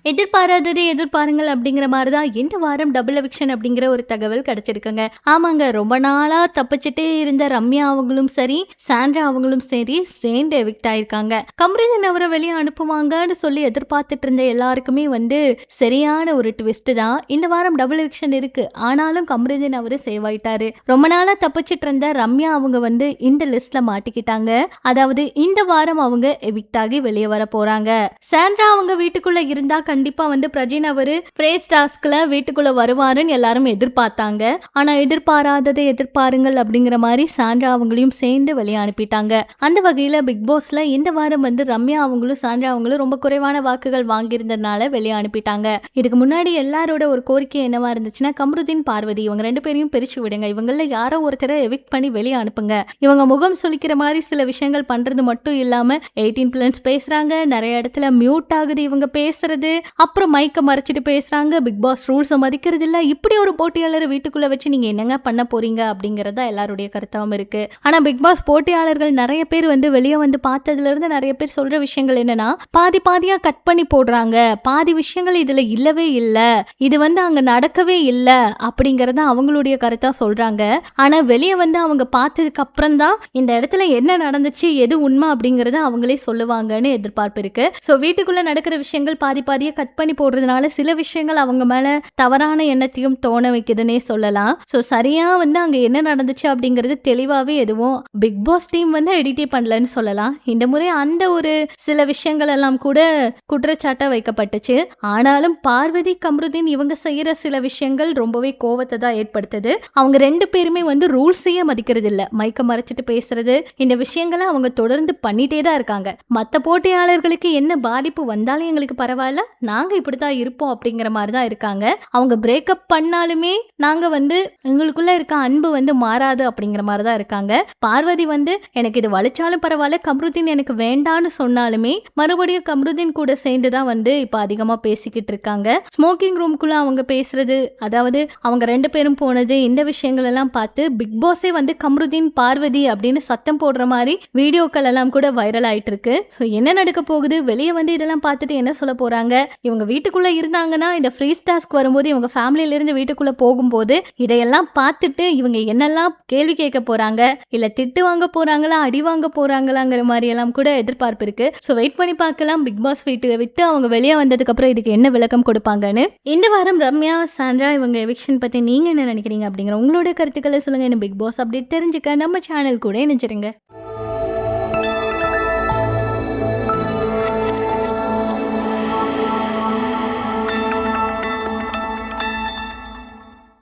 எதிர்பாராததை எதிர்பாருங்கள் அப்படிங்கிற மாதிரி தான் இந்த வாரம் டபுள் எவிக்ஷன் அப்படிங்கிற ஒரு தகவல் கிடைச்சிருக்குங்க. ஆமாங்க, ரொம்ப நாளா தப்பிச்சுட்டே இருந்த ரம்யா அவங்களும் சரி, சாண்ட்ரா அவங்களும் சரி சேர்ந்து எவிக்ட் ஆயிருக்காங்க. கமருதீன் அவரை வெளியே அனுப்புவாங்கன்னு சொல்லி எதிர்பார்த்துட்டு இருந்த எல்லாருக்குமே சரியான ஒரு ட்விஸ்ட் தான். இந்த வாரம் டபுள் எவிக்ஷன் இருக்கு, ஆனாலும் கமருதீன் அவரு சேவ் ஆயிட்டாரு. ரொம்ப நாளா தப்பிச்சுட்டு இருந்த ரம்யா அவங்க இந்த லிஸ்ட்ல மாட்டிக்கிட்டாங்க. அதாவது இந்த வாரம் அவங்க எவிக்ட் ஆகி வெளியே வர போறாங்க. சாண்ட்ரா அவங்க வீட்டுக்குள்ள இருந்தா கண்டிப்பா பிரஜின் அவரு பிரேஸ் டாஸ்க்ல வீட்டுக்குள்ள வருவாருன்னு எல்லாரும் எதிர்பார்த்தாங்க. ஆனா எதிர்பாராததை எதிர்பாருங்கள் அப்படிங்கிற மாதிரி சாண்ட்ரா அவங்களையும் சேர்ந்து வெளியே அனுப்பிட்டாங்க. அந்த வகையில பிக் பாஸ்ல இந்த வாரம் ரம்யா அவங்களும் சாண்ட்ரா அவங்களும் ரொம்ப குறைவான வாக்குகள் வாங்கியிருந்ததுனால வெளியே அனுப்பிட்டாங்க. இதுக்கு முன்னாடி எல்லாரோட ஒரு கோரிக்கை என்னவா இருந்துச்சுன்னா, கமருதீன் பார்வதி இவங்க 2 பேரையும் பிரிச்சு விடுங்க, இவங்கள யாரோ ஒருத்தரை எவிக்ட் பண்ணி வெளியே அனுப்புங்க. இவங்க முகம் சுளிக்கிற மாதிரி சில விஷயங்கள் பண்றது மட்டும் இல்லாம 18+ பேசுறாங்க, நிறைய இடத்துல மியூட் ஆகுது இவங்க பேசுறது, அப்புறம் மைக்க மறைச்சிட்டு பேசுறாங்க, பிக் பாஸ் ரூல்ஸை மதிக்கிறது இல்ல, இப்படி ஒரு போட்டியாளரை வீட்டுக்குள்ள வச்சு நீங்க என்னங்க பண்ண போறீங்க அப்படிங்கறதா எல்லாருடைய கருத்தாவும் இருக்கு. ஆனா பிக் பாஸ் போட்டியாளர்கள் நிறைய பேர் வெளியே பார்த்ததுல இருந்து நிறைய பேர் சொல்ற விஷயங்கள் என்னன்னா, பாதி பாதியா கட் பண்ணி போடுறாங்க, பாதி விஷயங்கள் இதுல இல்லவே இல்ல, இது அங்க நடக்கவே இல்ல அப்படிங்கறத அவங்களுடைய கருத்தா சொல்றாங்க. ஆனா வெளியே அவங்க பார்த்ததுக்கு அப்புறம் தான் இந்த இடத்துல என்ன நடந்துச்சு, எது உண்மை அப்படிங்கறத அவங்களே சொல்லுவாங்கன்னு எதிர்பார்ப்பு இருக்கு. சோ வீட்டுக்குள்ள நடக்கிற விஷயங்கள் பாதி பாதியா கட் பண்ணி போடுறதுனால சில விஷயங்கள் அவங்க மேல தவறான எண்ணத்தையும் தோண வைக்குதுன்னே சொல்லலாம். ஸோ சரியா அங்க என்ன நடந்துச்சு அப்படிங்கிறது தெளிவாவே எதுவும் பிக் பாஸ் டீம் எடிட்டே பண்ணலன்னு சொல்லலாம். இந்த முறை அந்த ஒரு சில விஷயங்கள் எல்லாம் கூட குற்றச்சாட்டா வைக்கப்பட்டுச்சு. ஆனாலும் பார்வதி கமருதீன் இவங்க செய்யற சில விஷயங்கள் ரொம்பவே கோவத்தை தான் ஏற்படுத்துது. அவங்க 2 பேருமே ரூல்ஸையே மதிக்கிறது இல்ல, மைக்க மறைச்சிட்டு பேசுறது, இந்த விஷயங்களை அவங்க தொடர்ந்து பண்ணிட்டே தான் இருக்காங்க. மற்ற போட்டியாளர்களுக்கு என்ன பாதிப்பு வந்தாலும் எங்களுக்கு பரவாயில்ல, நாங்க இப்படித்தான் இருப்போம் அப்படிங்கிற மாதிரி தான் இருக்காங்க. அவங்க பிரேக்கப் பண்ணாலுமே நாங்க எங்களுக்குள்ள இருக்க அன்பு மாறாது அப்படிங்கிற மாதிரி தான் இருக்காங்க. பார்வதி எனக்கு இது வலிச்சாலும் பரவாயில்ல, கமருதீன் எனக்கு வேண்டான்னு சொன்னாலுமே மறுபடியும் கமருதீன் கூட சேர்ந்து தான் இப்ப அதிகமா பேசிக்கிட்டு இருக்காங்க. ஸ்மோக்கிங் ரூம்குள்ள அவங்க பேசுறது, அதாவது அவங்க 2 பேரும் போனது, இந்த விஷயங்கள் எல்லாம் பார்த்து பிக் பாஸே கமருதீன் பார்வதி அப்படின்னு சத்தம் போடுற மாதிரி வீடியோக்கள் எல்லாம் கூட வைரல் ஆயிட்டு இருக்கு. ஸோ என்ன நடக்க போகுது, வெளியே இதெல்லாம் பார்த்துட்டு என்ன சொல்ல போறாங்க, இவங்க வீட்டுக்குள்ள இருந்தாங்கன்னா இந்த ஃப்ரீஸ் டாஸ்க் வரும்போது இவங்க ஃபேமிலியில இருந்து வீட்டுக்குள்ள போகும்போது இதையெல்லாம் பார்த்துட்டு இவங்க என்னெல்லாம் கேள்வி கேட்க போறாங்க, இல்ல திட்டு வாங்க போறாங்களா, அடி வாங்க போறாங்களாங்கிற மாதிரி எல்லாம் கூட எதிர்பார்ப்பு இருக்கு. ஸோ வெயிட் பண்ணி பார்க்கலாம் பிக் பாஸ் வீட்டை விட்டு அவங்க வெளியே வந்ததுக்கு அப்புறம் இதுக்கு என்ன விளக்கம் கொடுப்பாங்கன்னு. இந்த வாரம் ரம்யா சாண்ட்ரா இவங்க எவிக்ஷன் பத்தி நீங்க என்ன நினைக்கிறீங்க அப்படிங்கிற உங்களோட கருத்துக்களை சொல்லுங்க. பிக் பாஸ் அப்டேட் தெரிஞ்சுக்க நம்ம சேனல் கூட இணைஞ்சிருங்க.